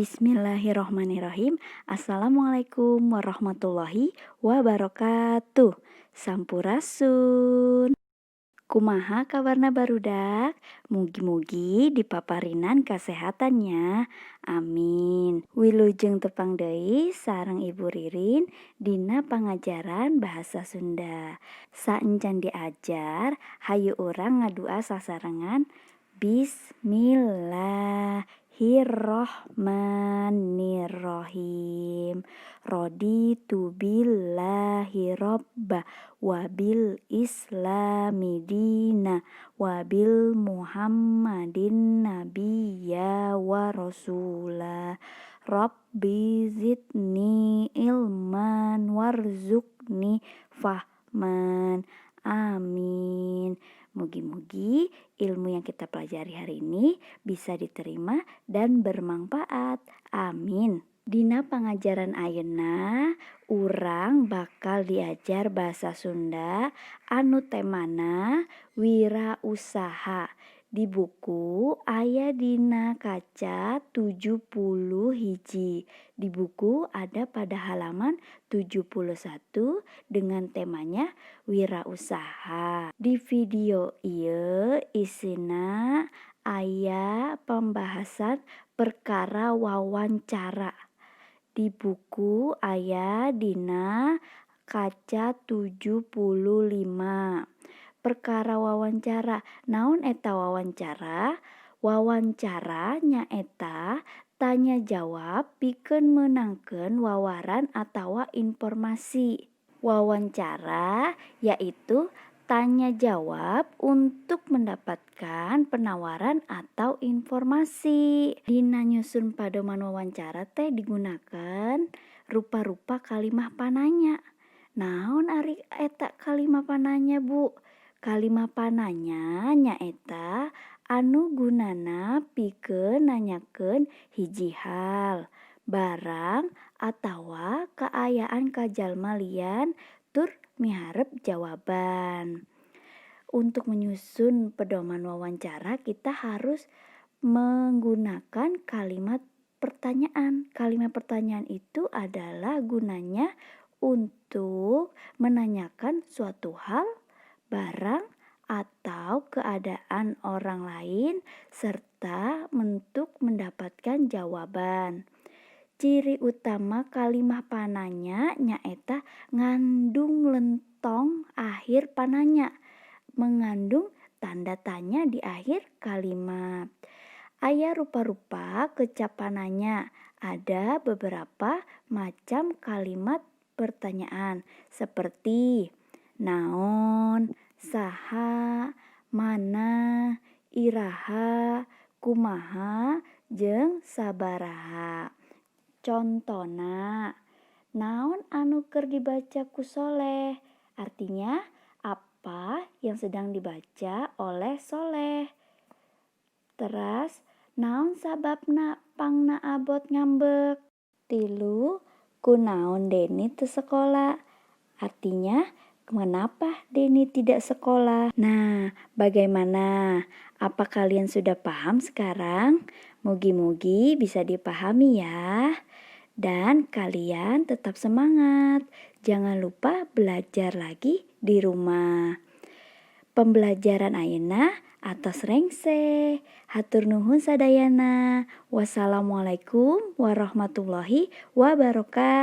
Bismillahirrohmanirrohim. Assalamualaikum warahmatullahi wabarakatuh. Sampurasun. Kumaha kabarna barudak? Mugi-mugi dipaparinan kasehatannya. Amin. Wilujeng tepang deui sareng Ibu Ririn dina pangajaran bahasa Sunda. Saencan diajar, hayu urang ngadua sasarengan. Bismillahirrohmanirrohim. Raditu billahi robba wabil islami dina wabil muhammadin nabiyya wa rasula. Rabbi zidni ilman warzuqni fahman. Amin. Mugi-mugi ilmu yang kita pelajari hari ini bisa diterima dan bermanfaat. Amin. Dina pangajaran ayeuna urang bakal diajar bahasa Sunda anu temana wirausaha. Di buku aya dina kaca 70 hiji. Di buku ada pada halaman 71 dengan temanya wirausaha. Di video ieu isina aya pembahasan perkara wawancara. Di buku aya dina kaca 75. Perkara wawancara. Naon eta wawancara? Wawancara nyaeta tanya jawab pikeun meunangkeun wawaran atawa informasi. Wawancara yaitu tanya jawab untuk mendapatkan penawaran atau informasi. Dina nyusun padoman wawancara teh digunakan rupa-rupa kalimah pananya. Naon ari eta kalimah pananya, Bu? Kalimah pananya nyaeta anu gunana pikeun nanyakeun hiji hal, barang atawa kaayaan ka jalma lian tur miharep jawaban. Untuk menyusun pedoman wawancara kita harus menggunakan kalimat pertanyaan. Kalimat pertanyaan itu adalah gunanya untuk menanyakan suatu hal, barang, atau keadaan orang lain serta untuk mendapatkan jawaban. Ciri utama kalimah pananya nyaeta ngandung lentong akhir pananya, mengandung tanda tanya di akhir kalimat. Aya rupa-rupa kecap pananya. Ada beberapa macam kalimat pertanyaan seperti naon, saha, mana, iraha, kumaha, jeung sabaraha. Contona, naon anu keur dibaca ku Soleh? Artinya apa yang sedang dibaca oleh Soleh. Teras, naon sababna pangna abot ngambek? 3, kunaon Deni teu sekolah? Artinya, kenapa Deni tidak sekolah? Nah, bagaimana? Apa kalian sudah paham sekarang? Mugi-mugi bisa dipahami ya. Dan kalian tetap semangat. Jangan lupa belajar lagi di rumah. Pembelajaran ayeuna atos rengse. Hatur nuhun sadayana. Wassalamualaikum warahmatullahi wabarakatuh.